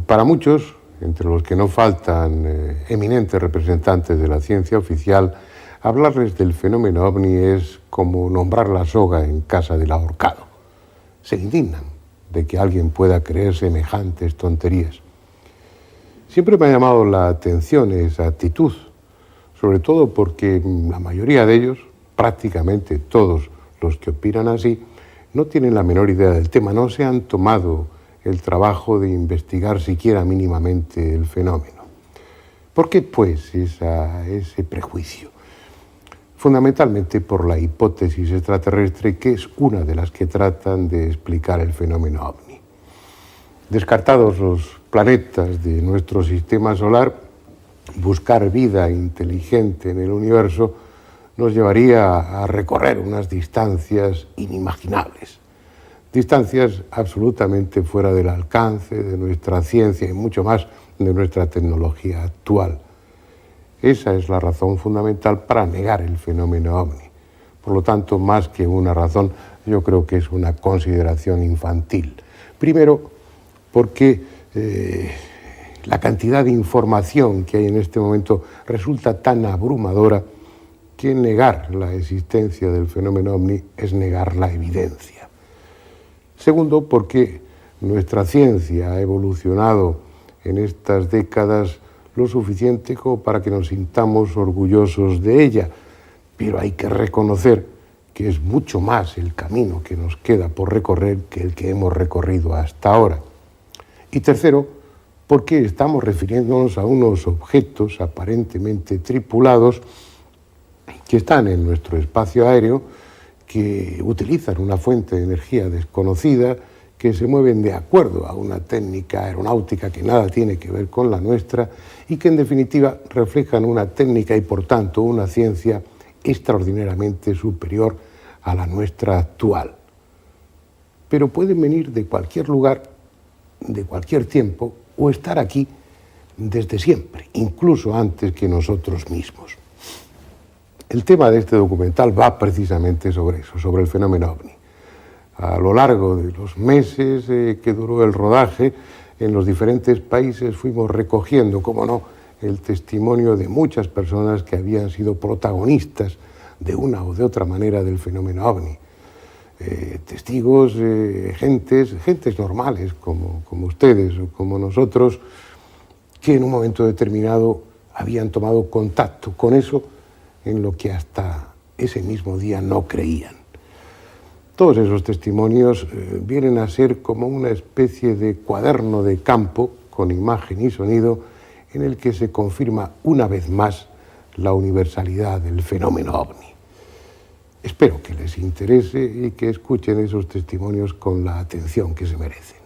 Para muchos, entre los que no faltan eminentes representantes de la ciencia oficial, hablarles del fenómeno ovni es como nombrar la soga en casa del ahorcado. Se indignan de que alguien pueda creer semejantes tonterías. Siempre me ha llamado la atención esa actitud, sobre todo porque la mayoría de ellos, prácticamente todos los que opinan así, no tienen la menor idea del tema, no se han tomado el trabajo de investigar siquiera mínimamente el fenómeno. ¿Por qué, pues, ese prejuicio? Fundamentalmente por la hipótesis extraterrestre, que es una de las que tratan de explicar el fenómeno ovni. Descartados los planetas de nuestro sistema solar, buscar vida inteligente en el universo nos llevaría a recorrer unas distancias inimaginables. Distancias absolutamente fuera del alcance de nuestra ciencia y mucho más de nuestra tecnología actual. Esa es la razón fundamental para negar el fenómeno ovni. Por lo tanto, más que una razón, yo creo que es una consideración infantil. Primero, porque la cantidad de información que hay en este momento resulta tan abrumadora que negar la existencia del fenómeno ovni es negar la evidencia. Segundo, porque nuestra ciencia ha evolucionado en estas décadas lo suficiente como para que nos sintamos orgullosos de ella, pero hay que reconocer que es mucho más el camino que nos queda por recorrer que el que hemos recorrido hasta ahora. Y tercero, porque estamos refiriéndonos a unos objetos aparentemente tripulados que están en nuestro espacio aéreo, que utilizan una fuente de energía desconocida, que se mueven de acuerdo a una técnica aeronáutica que nada tiene que ver con la nuestra y que en definitiva reflejan una técnica y por tanto una ciencia extraordinariamente superior a la nuestra actual. Pero pueden venir de cualquier lugar, de cualquier tiempo, o estar aquí desde siempre, incluso antes que nosotros mismos. El tema de este documental va precisamente sobre eso, sobre el fenómeno ovni. A lo largo de los meses que duró el rodaje, en los diferentes países fuimos recogiendo, como no, el testimonio de muchas personas que habían sido protagonistas de una o de otra manera del fenómeno ovni. Testigos, gentes normales como ustedes o como nosotros, que en un momento determinado habían tomado contacto con eso en lo que hasta ese mismo día no creían. Todos esos testimonios vienen a ser como una especie de cuaderno de campo con imagen y sonido en el que se confirma una vez más la universalidad del fenómeno ovni. Espero que les interese y que escuchen esos testimonios con la atención que se merecen.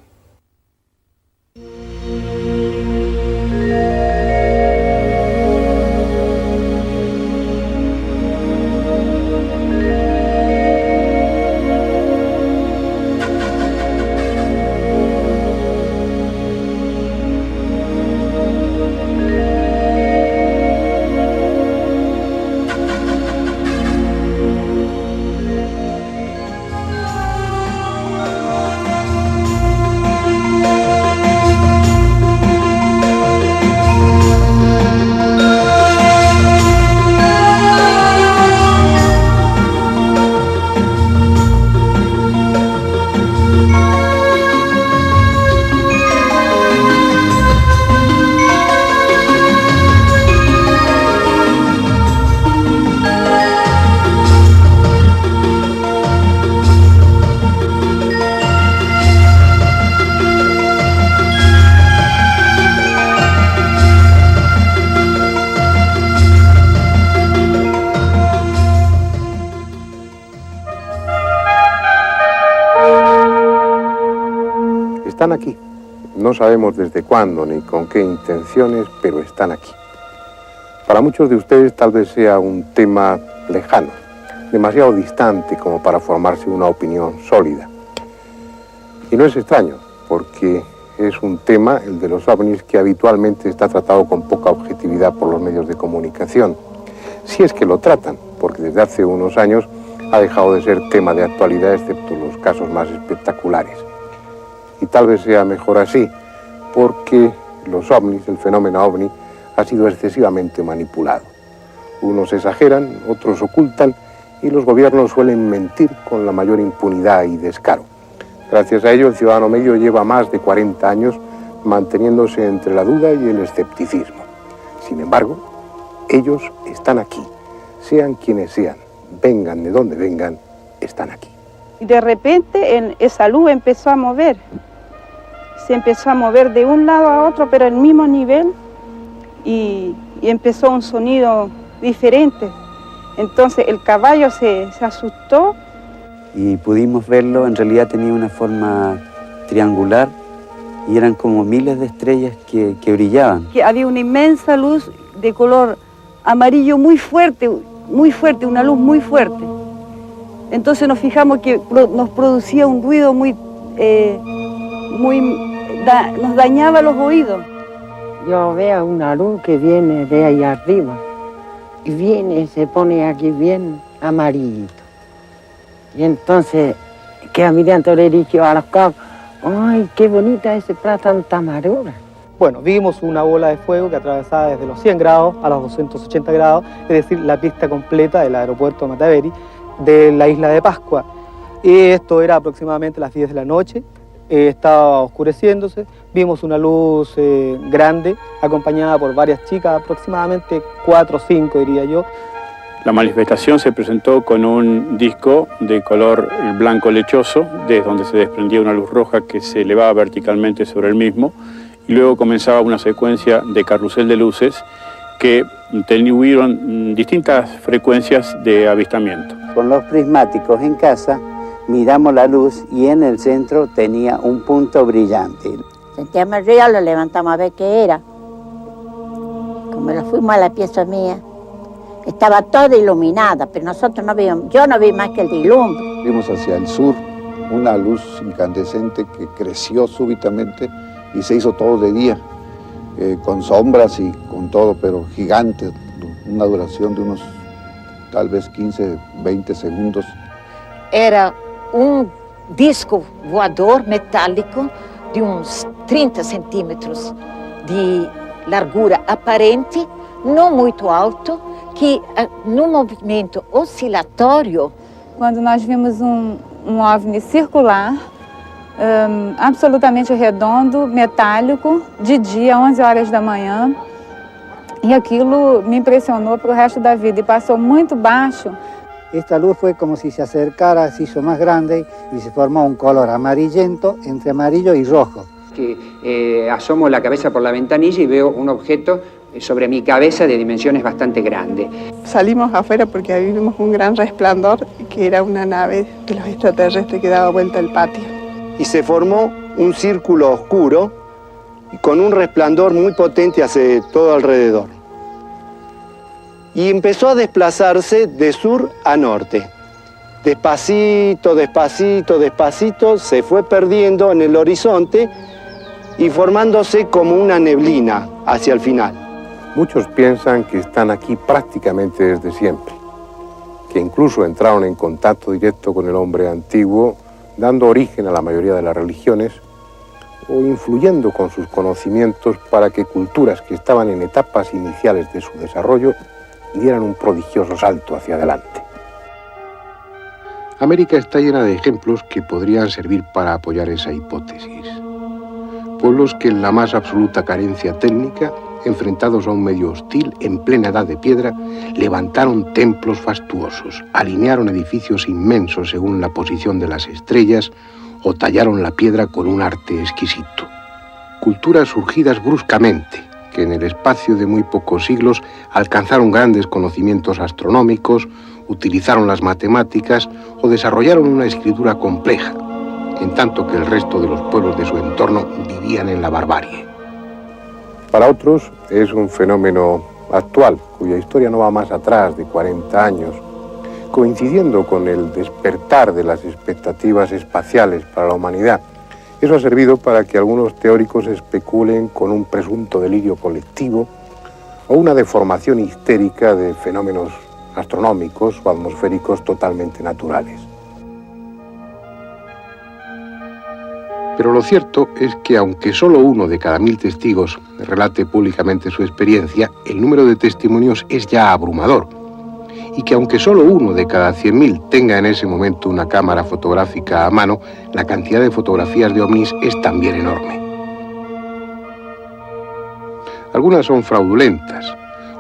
Están aquí. No sabemos desde cuándo ni con qué intenciones, pero están aquí. Para muchos de ustedes tal vez sea un tema lejano, demasiado distante como para formarse una opinión sólida. Y no es extraño, porque es un tema, el de los ovnis, que habitualmente está tratado con poca objetividad por los medios de comunicación. Si es que lo tratan, porque desde hace unos años ha dejado de ser tema de actualidad, excepto los casos más espectaculares. Y tal vez sea mejor así, porque los ovnis, el fenómeno ovni, ha sido excesivamente manipulado. Unos exageran, otros ocultan y los gobiernos suelen mentir con la mayor impunidad y descaro. Gracias a ello, el ciudadano medio lleva más de 40 años manteniéndose entre la duda y el escepticismo. Sin embargo, ellos están aquí, sean quienes sean, vengan de donde vengan, están aquí. Y de repente esa luz empezó a mover, se empezó a mover de un lado a otro, pero al mismo nivel, y empezó un sonido diferente. Entonces el caballo se asustó. Y pudimos verlo, en realidad tenía una forma triangular y eran como miles de estrellas que brillaban. Que había una inmensa luz de color amarillo muy fuerte, una luz muy fuerte. Entonces nos fijamos que nos producía un ruido nos dañaba los oídos. Yo veo una luz que viene de ahí arriba y viene y se pone aquí bien amarillito. Y entonces queda mirando le dije a los cabos, ¡ay, qué bonita ese plato, tanta amarura! Bueno, vimos una bola de fuego que atravesaba desde los 100 grados a los 280 grados, es decir, la pista completa del aeropuerto de Mataveri, de la isla de Pascua. Y esto era aproximadamente las 10 de la noche, estaba oscureciéndose, vimos una luz grande, acompañada por varias chicas, aproximadamente 4 o 5 diría yo. La manifestación se presentó con un disco de color blanco lechoso, desde donde se desprendía una luz roja que se elevaba verticalmente sobre el mismo, y luego comenzaba una secuencia de carrusel de luces que tuvieron distintas frecuencias de avistamiento. Con los prismáticos en casa miramos la luz y en el centro tenía un punto brillante. Sentíamos el ruido, lo levantamos a ver qué era. Como lo fuimos a la pieza mía, estaba toda iluminada, pero nosotros no vimos, yo no vi más que el dilumbre. Vimos hacia el sur una luz incandescente que creció súbitamente y se hizo todo de día, con sombras y con todo, pero gigante, una duración de unos tal vez 15, 20 segundos. Era um disco voador metálico de uns 30 centímetros de largura aparente, não muito alto, que no movimento oscilatório. Quando nós vimos um OVNI circular, absolutamente redondo, metálico, de dia, 11 horas da manhã, e aquilo me impressionou para o resto da vida e passou muito baixo. Esta luz fue como si se acercara, se hizo más grande y se formó un color amarillento entre amarillo y rojo. Asomo la cabeza por la ventanilla y veo un objeto sobre mi cabeza de dimensiones bastante grandes. Salimos afuera porque ahí vimos un gran resplandor, que era una nave de los extraterrestres que daba vuelta al patio. Y se formó un círculo oscuro con un resplandor muy potente hacia todo alrededor. Y empezó a desplazarse de sur a norte. Despacito, despacito, despacito, se fue perdiendo en el horizonte y formándose como una neblina hacia el final. Muchos piensan que están aquí prácticamente desde siempre, que incluso entraron en contacto directo con el hombre antiguo, dando origen a la mayoría de las religiones, o influyendo con sus conocimientos para que culturas que estaban en etapas iniciales de su desarrollo dieran un prodigioso salto hacia adelante. América está llena de ejemplos que podrían servir para apoyar esa hipótesis. Pueblos que en la más absoluta carencia técnica, enfrentados a un medio hostil en plena edad de piedra, levantaron templos fastuosos, alinearon edificios inmensos según la posición de las estrellas o tallaron la piedra con un arte exquisito. Culturas surgidas bruscamente, que en el espacio de muy pocos siglos alcanzaron grandes conocimientos astronómicos, utilizaron las matemáticas o desarrollaron una escritura compleja, en tanto que el resto de los pueblos de su entorno vivían en la barbarie. Para otros es un fenómeno actual, cuya historia no va más atrás de 40 años, coincidiendo con el despertar de las expectativas espaciales para la humanidad. Eso ha servido para que algunos teóricos especulen con un presunto delirio colectivo o una deformación histérica de fenómenos astronómicos o atmosféricos totalmente naturales. Pero lo cierto es que aunque solo 1 de cada 1000 testigos relate públicamente su experiencia, el número de testimonios es ya abrumador. Y que aunque solo 1 de cada 100.000 tenga en ese momento una cámara fotográfica a mano, la cantidad de fotografías de ovnis es también enorme. Algunas son fraudulentas,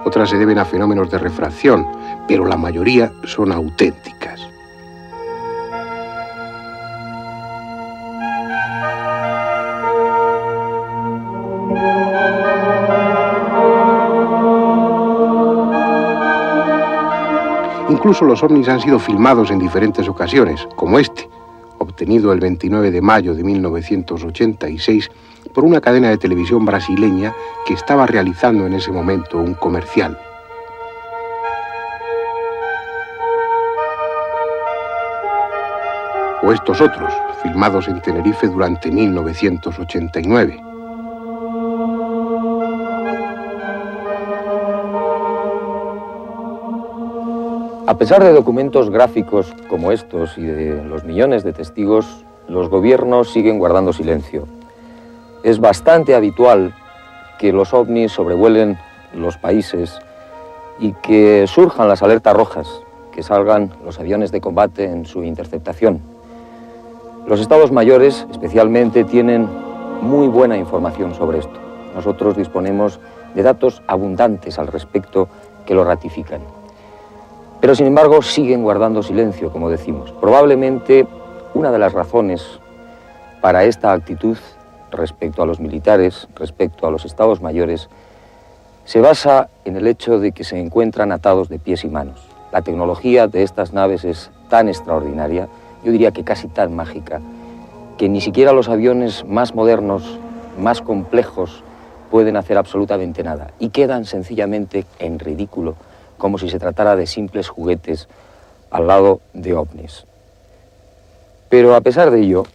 otras se deben a fenómenos de refracción, pero la mayoría son auténticas. Incluso los ovnis han sido filmados en diferentes ocasiones, como este, obtenido el 29 de mayo de 1986 por una cadena de televisión brasileña que estaba realizando en ese momento un comercial. O estos otros, filmados en Tenerife durante 1989. A pesar de documentos gráficos como estos y de los millones de testigos, los gobiernos siguen guardando silencio. Es bastante habitual que los ovnis sobrevuelen los países y que surjan las alertas rojas, que salgan los aviones de combate en su interceptación. Los estados mayores, especialmente, tienen muy buena información sobre esto. Nosotros disponemos de datos abundantes al respecto que lo ratifican. Pero, sin embargo, siguen guardando silencio, como decimos. Probablemente una de las razones para esta actitud respecto a los militares, respecto a los estados mayores, se basa en el hecho de que se encuentran atados de pies y manos. La tecnología de estas naves es tan extraordinaria, yo diría que casi tan mágica, que ni siquiera los aviones más modernos, más complejos, pueden hacer absolutamente nada y quedan sencillamente en ridículo, como si se tratara de simples juguetes al lado de ovnis. Pero a pesar de ello,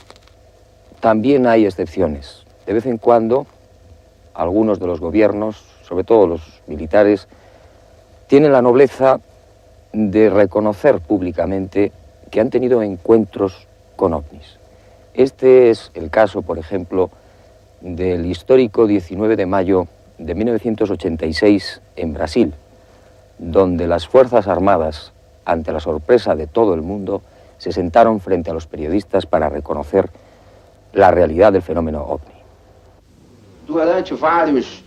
también hay excepciones. De vez en cuando, algunos de los gobiernos, sobre todo los militares, tienen la nobleza de reconocer públicamente que han tenido encuentros con ovnis. Este es el caso, por ejemplo, del histórico 19 de mayo de 1986 en Brasil, donde las Fuerzas Armadas, ante la sorpresa de todo el mundo, se sentaron frente a los periodistas para reconocer la realidad del fenómeno ovni. Durante vários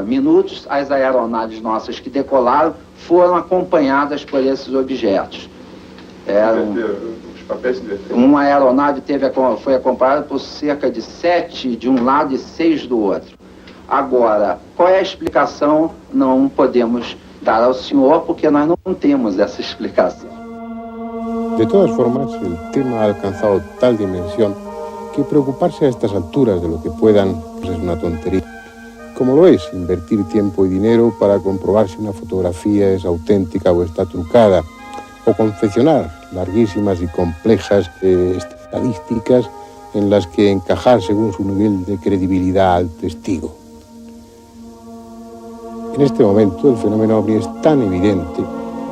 minutos, as aeronaves nossas que decolaram foram acompanhadas por esses objetos. Uma aeronave foi acompanhada por cerca de 7 de um lado e 6 do outro. Agora, qual é a explicação? Não podemos dar ao senhor, porque nós não temos essa explicação. De todas formas, el tema ha alcanzado tal dimensión que preocuparse a estas alturas de lo que puedan es una tontería. Como lo es invertir tiempo y dinero para comprobar si una fotografía es auténtica o está trucada, o confeccionar larguísimas y complejas estadísticas en las que encajar según su nivel de credibilidad al testigo. En este momento el fenómeno ovni es tan evidente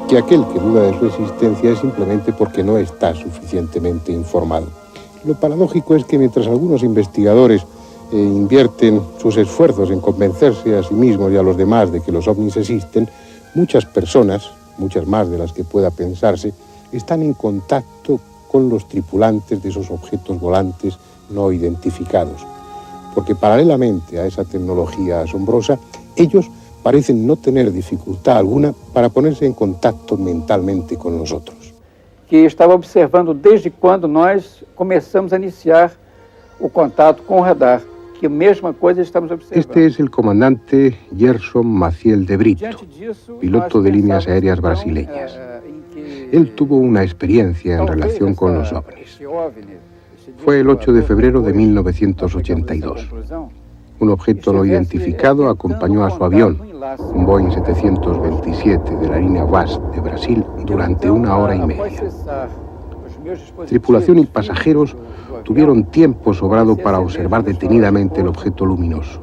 que aquel que duda de su existencia es simplemente porque no está suficientemente informado. Lo paradójico es que mientras algunos investigadores invierten sus esfuerzos en convencerse a sí mismos y a los demás de que los ovnis existen, muchas personas, muchas más de las que pueda pensarse, están en contacto con los tripulantes de esos objetos volantes no identificados. Porque paralelamente a esa tecnología asombrosa, ellos parecen no tener dificultad alguna para ponerse en contacto mentalmente con nosotros. Que estava observando desde quando nós começamos a iniciar o contato com o radar, que a mesma coisa estamos observando. Este es el comandante Gerson Maciel de Brito, piloto de líneas aéreas brasileñas. Él tuvo una experiencia en relación con los ovnis. Fue el 8 de febrero de 1982. Un objeto no identificado acompañó a su avión, un Boeing 727 de la línea WASP de Brasil, durante 1 hora y media. Tripulación y pasajeros tuvieron tiempo sobrado para observar detenidamente el objeto luminoso.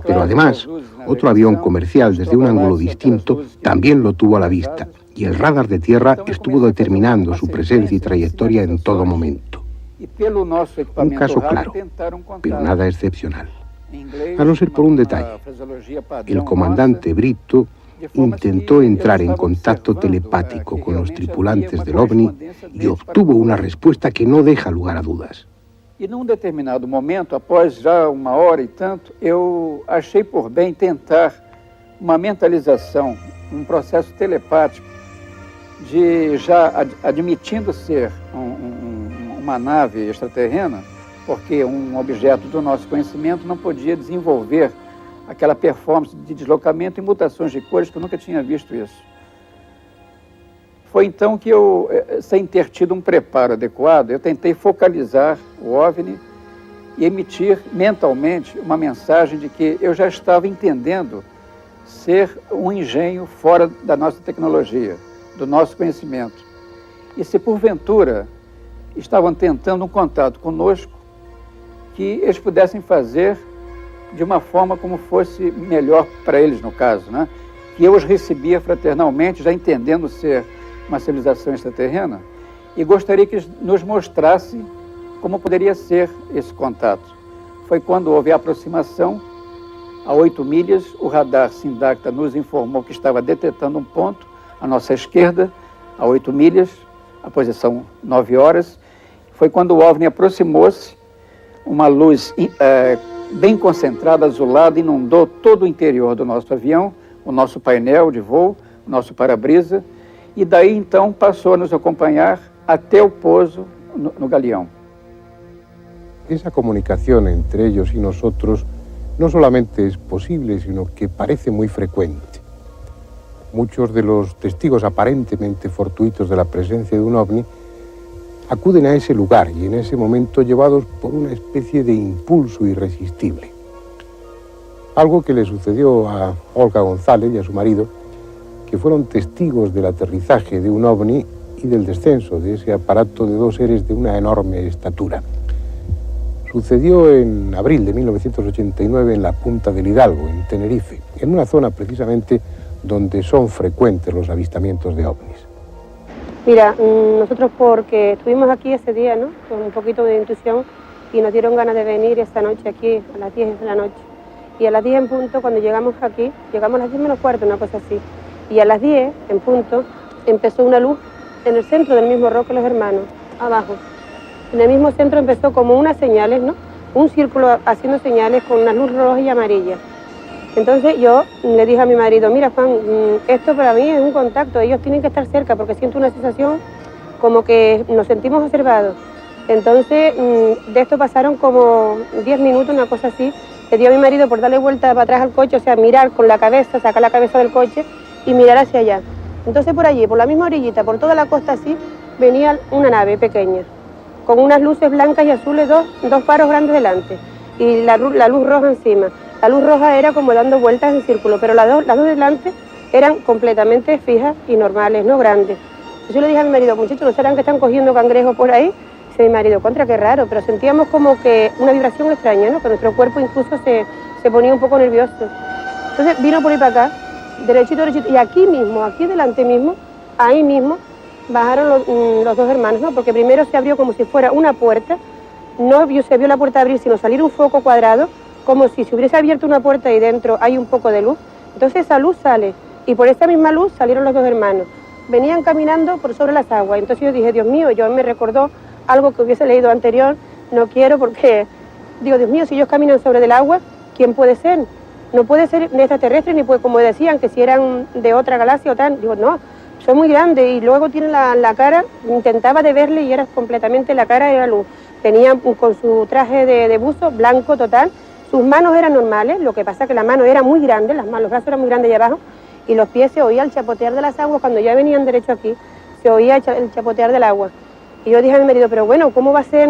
Pero además, otro avión comercial desde un ángulo distinto también lo tuvo a la vista, y el radar de tierra estuvo determinando su presencia y trayectoria en todo momento. Un caso claro, pero nada excepcional. A no ser por un detalle. El comandante Brito intentó entrar en contacto telepático con los tripulantes del OVNI y obtuvo una respuesta que no deja lugar a dudas. E num determinado momento, após já 1 hora e tanto, eu achei por bem tentar uma mentalização, processo telepático, de já admitindo ser uma nave extraterrena, porque objeto do nosso conhecimento não podia desenvolver aquela performance de deslocamento e mutações de cores, que eu nunca tinha visto isso. Foi então que eu, sem ter tido preparo adequado, eu tentei focalizar o OVNI e emitir mentalmente uma mensagem de que eu já estava entendendo ser engenho fora da nossa tecnologia, do nosso conhecimento. E se porventura estavam tentando contato conosco, que eles pudessem fazer de uma forma como fosse melhor para eles, no caso, né? Que eu os recebia fraternalmente, já entendendo ser uma civilização extraterrena, e gostaria que nos mostrasse como poderia ser esse contato. Foi quando houve a aproximação, a 8 milhas, o radar Sindacta nos informou que estava detectando um ponto à nossa esquerda, a 8 milhas, a posição 9 horas. Foi quando o OVNI aproximou-se, uma luz bem concentrada, azulada, inundou todo o interior do nosso avião, o nosso painel de voo, o nosso para-brisa, e daí então passou a nos acompanhar até o pouso no galeão. Esa comunicación entre ellos y nosotros no solamente es posible, sino que parece muy frecuente. Muchos de los testigos aparentemente fortuitos de la presencia de un ovni acuden a ese lugar y en ese momento llevados por una especie de impulso irresistible. Algo que le sucedió a Olga González y a su marido, que fueron testigos del aterrizaje de un ovni y del descenso de ese aparato de 2 seres de una enorme estatura. Sucedió en abril de 1989 en la Punta del Hidalgo, en Tenerife, en una zona precisamente donde son frecuentes los avistamientos de ovnis. Mira, nosotros porque estuvimos aquí ese día, ¿no?, con un poquito de intuición y nos dieron ganas de venir esta noche aquí a las 10 de la noche. Y a las 10 en punto, cuando llegamos aquí, llegamos a las 10 menos cuarto, una cosa así. Y a las 10 en punto empezó una luz en el centro del mismo Roque Los Hermanos, abajo. En el mismo centro empezó como unas señales, ¿no?, un círculo haciendo señales con una luz roja y amarilla. Entonces yo le dije a mi marido, mira Juan, esto para mí es un contacto, ellos tienen que estar cerca porque siento una sensación como que nos sentimos observados. Entonces de esto pasaron como 10 minutos, una cosa así. Le dio a mi marido por darle vuelta para atrás al coche, o sea, mirar con la cabeza, sacar la cabeza del coche y mirar hacia allá. Entonces por allí, por la misma orillita, por toda la costa así, venía una nave pequeña, con unas luces blancas y azules, dos faros grandes delante, y la luz roja encima. La luz roja era como dando vueltas en círculo, pero las dos delante eran completamente fijas y normales, no grandes. Yo le dije a mi marido, muchachos, ¿no serán que están cogiendo cangrejos por ahí? Dice mi marido, contra, qué raro, pero sentíamos como que una vibración extraña, ¿no?, que nuestro cuerpo incluso se ponía un poco nervioso. Entonces vino por ahí para acá, derechito, derechito, y aquí mismo, aquí delante mismo, ahí mismo, bajaron los 2 hermanos, ¿no?, porque primero se abrió como si fuera una puerta, no se vio la puerta abrir, sino salir un foco cuadrado, como si se hubiese abierto una puerta y dentro hay un poco de luz. Entonces esa luz sale, y por esa misma luz salieron los 2 hermanos. Venían caminando por sobre las aguas, entonces yo dije, Dios mío, yo me recordó algo que hubiese leído anterior, no quiero porque, digo, Dios mío, si ellos caminan sobre el agua, ¿quién puede ser? No puede ser de extraterrestres, ni puede, como decían, que si eran de otra galaxia o tal. Digo, no, son muy grandes y luego tienen la cara, intentaba de verle y era completamente, la cara era luz. Tenían con su traje de buzo blanco total, sus manos eran normales, lo que pasa que la mano era muy grande, los brazos eran muy grandes allá abajo, y los pies se oía el chapotear de las aguas, cuando ya venían derecho aquí, se oía el chapotear del agua. Y yo dije a mi marido, pero bueno, ¿cómo va a ser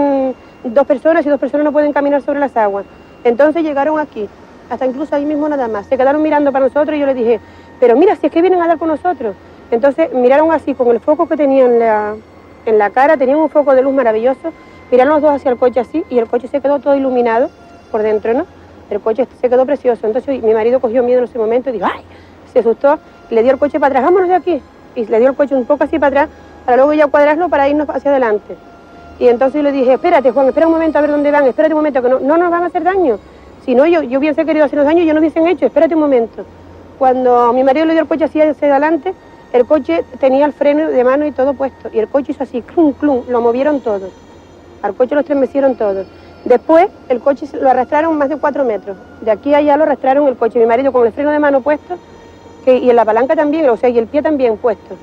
2 personas si 2 personas no pueden caminar sobre las aguas? Entonces llegaron aquí, hasta incluso ahí mismo nada más, se quedaron mirando para nosotros y yo les dije, pero mira, si es que vienen a dar con nosotros. Entonces miraron así, con el foco que tenían en la cara, tenían un foco de luz maravilloso, miraron los 2 hacia el coche así y el coche se quedó todo iluminado por dentro, ¿no? El coche se quedó precioso. Entonces mi marido cogió miedo en ese momento y dijo, ¡ay! Se asustó y le dio el coche para atrás, vámonos de aquí. Y le dio el coche un poco así para atrás, para luego ya cuadrarlo para irnos hacia adelante. Y entonces yo le dije, espérate Juan, espera un momento a ver dónde van, espérate un momento, que no nos van a hacer daño. Si no, yo hubiese querido hacernos daño, yo no hubiesen hecho, espérate un momento. Cuando mi marido le dio el coche así hacia adelante, el coche tenía el freno de mano y todo puesto. Y el coche hizo así, clum, clum, lo movieron todo. Al coche lo estremecieron todo. Después, el coche lo arrastraron más de 4 metros. De aquí a allá lo arrastraron el coche. Mi marido con el freno de mano puesto, y en la palanca también, o sea, y el pie también puesto.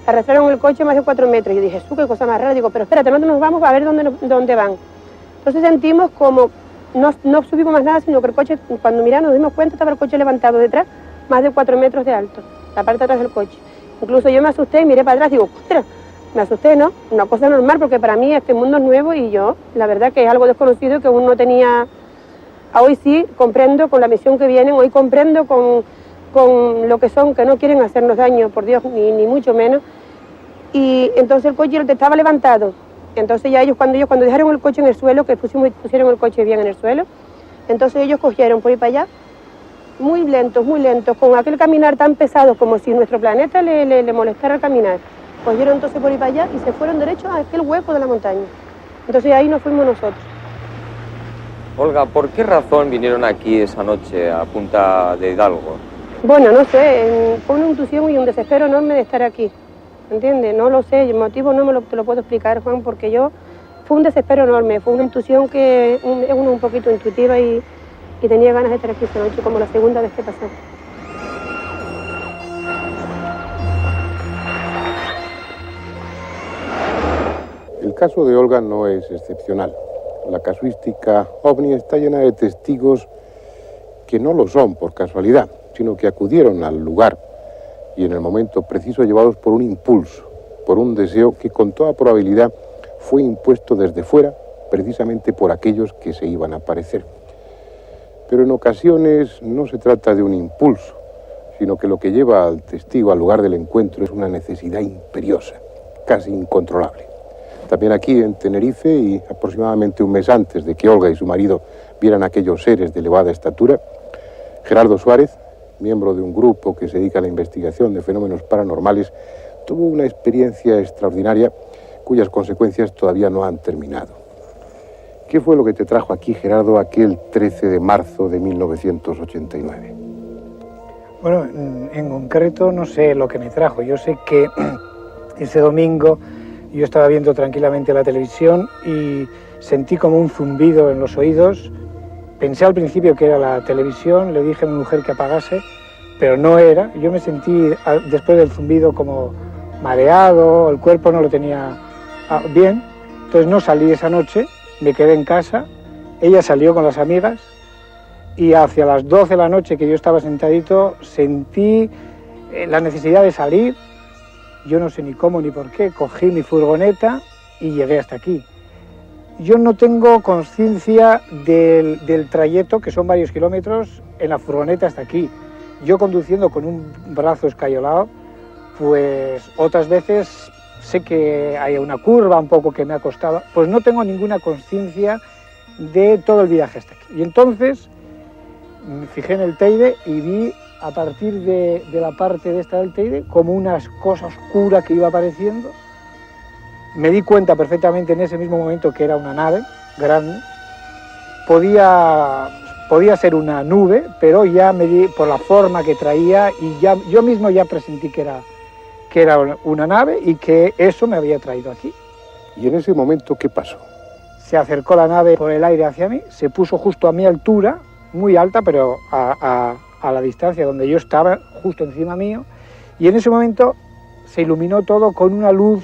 Arrastraron el coche más de 4 metros. Yo dije, qué cosa más rara. Digo, pero espérate, nosotros nos vamos a ver dónde van. Entonces sentimos como, no subimos más nada, sino que el coche, cuando miramos nos dimos cuenta, estaba el coche levantado detrás, más de 4 metros de alto, la parte de atrás del coche. Incluso yo me asusté y miré para atrás, digo, ostras, me asusté, ¿no? Una cosa normal, porque para mí este mundo es nuevo y yo, la verdad que es algo desconocido que aún no tenía. Hoy sí comprendo con la misión que vienen, hoy comprendo con lo que son, que no quieren hacernos daño, por Dios, ni mucho menos. Y entonces el coche estaba levantado. Entonces ya cuando dejaron el coche en el suelo, que pusieron el coche bien en el suelo, entonces ellos cogieron por ir para allá, muy lentos, con aquel caminar tan pesado como si nuestro planeta le molestara el caminar. Cogieron entonces por ir para allá y se fueron derechos a aquel hueco de la montaña. Entonces ahí nos fuimos nosotros. Olga, ¿por qué razón vinieron aquí esa noche a Punta de Hidalgo? Bueno, no sé, fue una intuición y un desespero enorme de estar aquí. ¿Entiendes? No lo sé, el motivo no te lo puedo explicar, Juan, porque fue un desespero enorme, fue una intuición que es un poquito intuitiva y tenía ganas de estar aquí esta noche, como la segunda vez que pasó. El caso de Olga no es excepcional. La casuística OVNI está llena de testigos que no lo son por casualidad, sino que acudieron al lugar y en el momento preciso llevados por un impulso, por un deseo que con toda probabilidad fue impuesto desde fuera, precisamente por aquellos que se iban a aparecer. Pero en ocasiones no se trata de un impulso, sino que lo que lleva al testigo al lugar del encuentro es una necesidad imperiosa, casi incontrolable. También aquí en Tenerife, y aproximadamente un mes antes de que Olga y su marido vieran aquellos seres de elevada estatura, Gerardo Suárez, miembro de un grupo que se dedica a la investigación de fenómenos paranormales, tuvo una experiencia extraordinaria cuyas consecuencias todavía no han terminado. ¿Qué fue lo que te trajo aquí, Gerardo, aquel 13 de marzo de 1989? Bueno, en concreto no sé lo que me trajo. Yo sé que ese domingo yo estaba viendo tranquilamente la televisión y sentí como un zumbido en los oídos. Pensé al principio que era la televisión, le dije a mi mujer que apagase, pero no era. Yo me sentí después del zumbido como mareado, el cuerpo no lo tenía bien. Entonces no salí esa noche, me quedé en casa, ella salió con las amigas y hacia las 12 de la noche que yo estaba sentadito sentí la necesidad de salir. Yo no sé ni cómo ni por qué, cogí mi furgoneta y llegué hasta aquí. Yo no tengo conciencia del trayecto, que son varios kilómetros, en la furgoneta hasta aquí. Yo conduciendo con un brazo escayolado, pues otras veces sé que hay una curva un poco que me ha costado, pues no tengo ninguna conciencia de todo el viaje hasta aquí. Y entonces me fijé en el Teide y vi a partir de la parte de esta del Teide como una cosa oscura que iba apareciendo. Me di cuenta perfectamente en ese mismo momento que era una nave grande. Podía ser una pero ya me di por la forma que traía y ya yo mismo ya presentí que era una nave y que eso me había traído aquí. ¿Y en ese momento qué pasó? Se acercó la nave por el aire hacia mí, se puso justo a mi altura, muy alta, pero a la distancia donde yo estaba, justo encima mío, y en ese momento se iluminó todo con una luz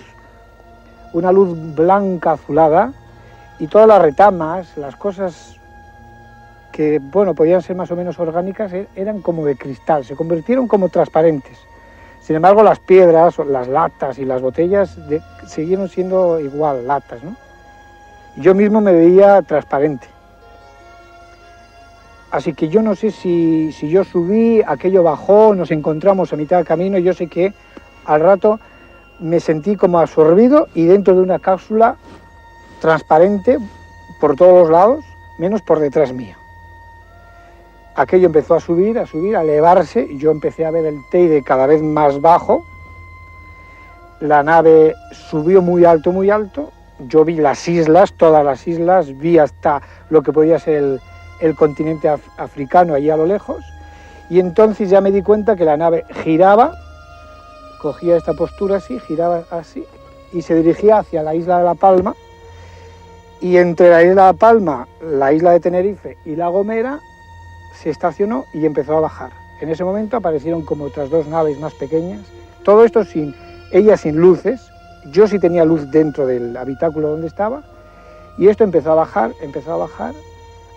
blanca azulada, y todas las retamas, las cosas que, bueno, podían ser más o menos orgánicas, eran como de cristal, se convirtieron como transparentes. Sin embargo, las piedras, las latas y las botellas siguieron siendo igual latas, ¿no? Yo mismo me veía transparente. Así que yo no sé si yo subí, aquello bajó, nos encontramos a mitad del camino, yo sé que al rato me sentí como absorbido y dentro de una cápsula transparente por todos los lados, menos por detrás mío. Aquello empezó a subir, a elevarse, y yo empecé a ver el Teide cada vez más bajo. La nave subió muy alto, yo vi las islas, todas las islas, vi hasta lo que podía ser el continente africano allí a lo lejos, y entonces ya me di cuenta que la nave giraba, cogía esta postura así, giraba así, y se dirigía hacia la isla de La Palma, y entre la isla de La Palma, la isla de Tenerife y La Gomera, se estacionó y empezó a bajar. En ese momento aparecieron como otras dos naves más pequeñas, todo esto ella sin luces, yo sí tenía luz dentro del habitáculo donde estaba, y esto empezó a bajar,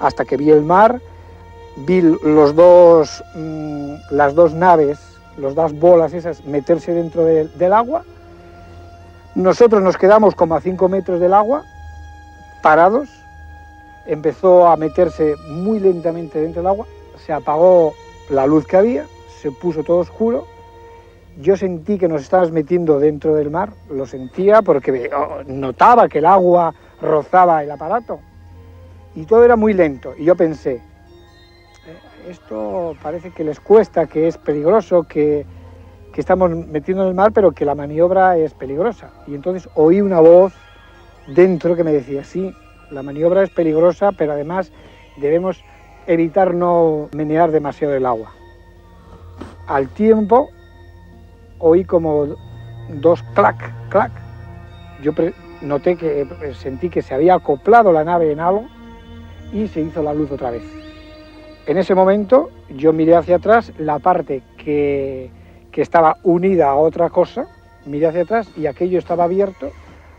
hasta que vi el mar, vi las dos naves, las dos bolas esas, meterse dentro del agua. Nosotros nos quedamos como a 5 metros del agua, parados, empezó a meterse muy lentamente dentro del agua, se apagó la luz que había, se puso todo oscuro. Yo sentí que nos estábamos metiendo dentro del mar, lo sentía porque notaba que el agua rozaba el aparato y todo era muy lento. Y yo pensé, esto parece que les cuesta, que es peligroso, que estamos metiendo en el mar, pero que la maniobra es peligrosa. Y entonces oí una voz dentro que me decía, sí, la maniobra es peligrosa, pero además debemos evitar no menear demasiado el agua. Al tiempo oí como dos clac, clac. Yo noté que sentí que se había acoplado la nave en algo y se hizo la luz otra vez. En ese momento yo miré hacia atrás, la parte que estaba unida a otra cosa, miré hacia atrás y aquello estaba abierto,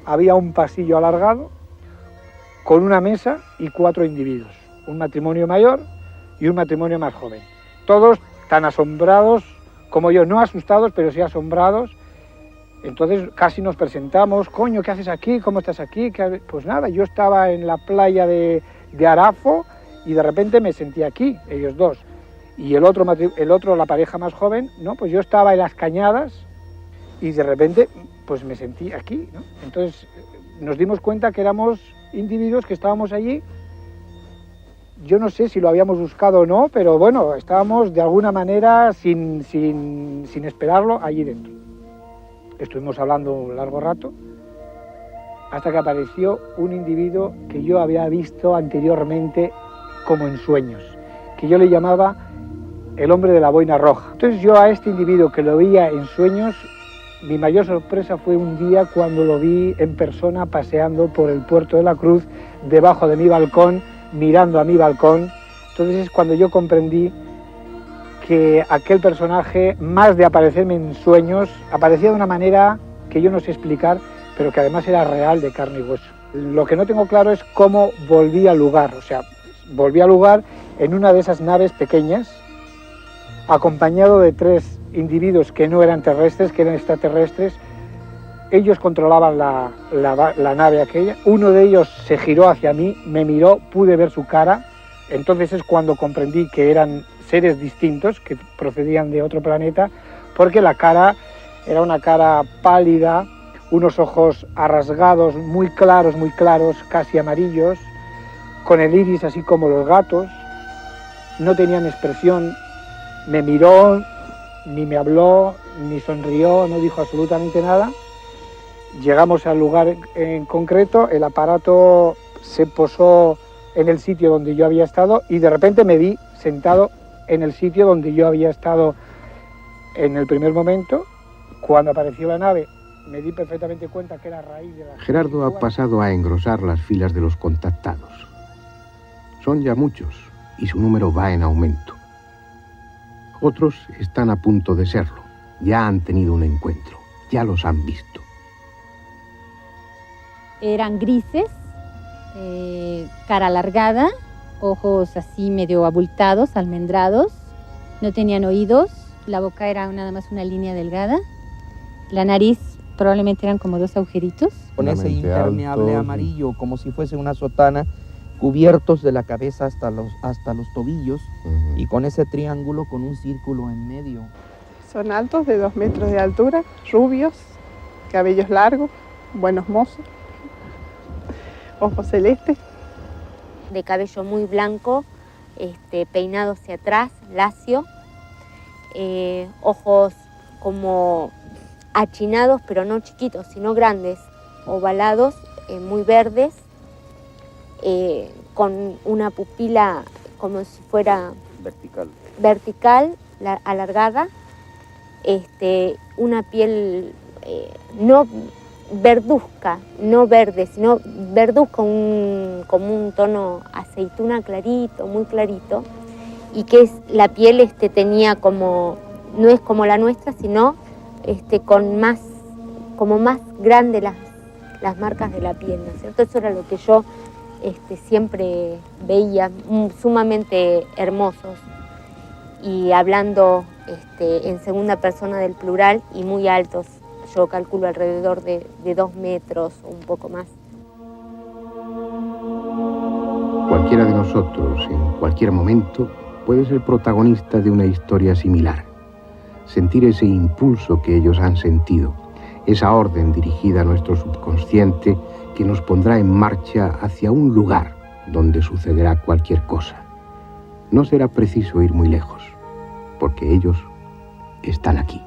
había un pasillo alargado con una mesa y 4 individuos, un matrimonio mayor y un matrimonio más joven. Todos tan asombrados como yo, no asustados, pero sí asombrados. Entonces casi nos presentamos, coño, ¿qué haces aquí? ¿Cómo estás aquí? Pues nada, yo estaba en la playa de Arafo y de repente me sentí aquí, ellos dos. Y el otro, la pareja más joven, no, pues yo estaba en las Cañadas y de repente pues me sentí aquí, ¿no? Entonces nos dimos cuenta que éramos individuos que estábamos allí. Yo no sé si lo habíamos buscado o no, pero bueno, estábamos de alguna manera sin esperarlo allí dentro. Estuvimos hablando un largo rato hasta que apareció un individuo que yo había visto anteriormente como en sueños, que yo le llamaba el hombre de la boina roja. Entonces yo a este individuo que lo veía en sueños, mi mayor sorpresa fue un día cuando lo vi en persona paseando por el Puerto de la Cruz, debajo de mi balcón, mirando a mi balcón. Entonces es cuando yo comprendí que aquel personaje, más de aparecerme en sueños, aparecía de una manera que yo no sé explicar, pero que además era real, de carne y hueso. Lo que no tengo claro es cómo volví al lugar, o sea, volví al lugar en una de esas naves pequeñas, acompañado de 3 individuos que no eran terrestres, que eran extraterrestres. Ellos controlaban la nave aquella. Uno de ellos se giró hacia mí, me miró, pude ver su cara. Entonces es cuando comprendí que eran seres distintos, que procedían de otro planeta, porque la cara era una cara pálida, unos ojos arrasgados, muy claros, casi amarillos, con el iris así como los gatos. No tenían expresión, me miró, ni me habló, ni sonrió, no dijo absolutamente nada. Llegamos al lugar en concreto, el aparato se posó en el sitio donde yo había estado y de repente me vi sentado en el sitio donde yo había estado en el primer momento. Cuando apareció la nave me di perfectamente cuenta que era a raíz de la... Gerardo ha pasado a engrosar las filas de los contactados. Son ya muchos y su número va en aumento. Otros están a punto de serlo, ya han tenido un encuentro, ya los han visto. Eran grises, cara alargada, ojos así medio abultados, almendrados, no tenían oídos, la boca era nada más una línea delgada, la nariz probablemente eran como 2 agujeritos. Con ese impermeable amarillo, como si fuese una sotana, cubiertos de la cabeza hasta los tobillos, y con ese triángulo con un círculo en medio. Son altos, de 2 metros de altura, rubios, cabellos largos, buenos mozos, ojos celestes. De cabello muy blanco, peinado hacia atrás, lacio, ojos como achinados, pero no chiquitos, sino grandes, ovalados, muy verdes, con una pupila como si fuera vertical, alargada, una piel no verduzca, no verde, sino verduzca, como un tono aceituna clarito, muy clarito, y que la piel tenía como, no es como la nuestra, sino como más grande las marcas de la piel, ¿no es cierto? Eso era lo que yo siempre veía, sumamente hermosos, y hablando en segunda persona del plural y muy altos, yo calculo alrededor de 2 metros o un poco más. Cualquiera de nosotros, en cualquier momento, puede ser protagonista de una historia similar. Sentir ese impulso que ellos han sentido, esa orden dirigida a nuestro subconsciente que nos pondrá en marcha hacia un lugar donde sucederá cualquier cosa. No será preciso ir muy lejos, porque ellos están aquí.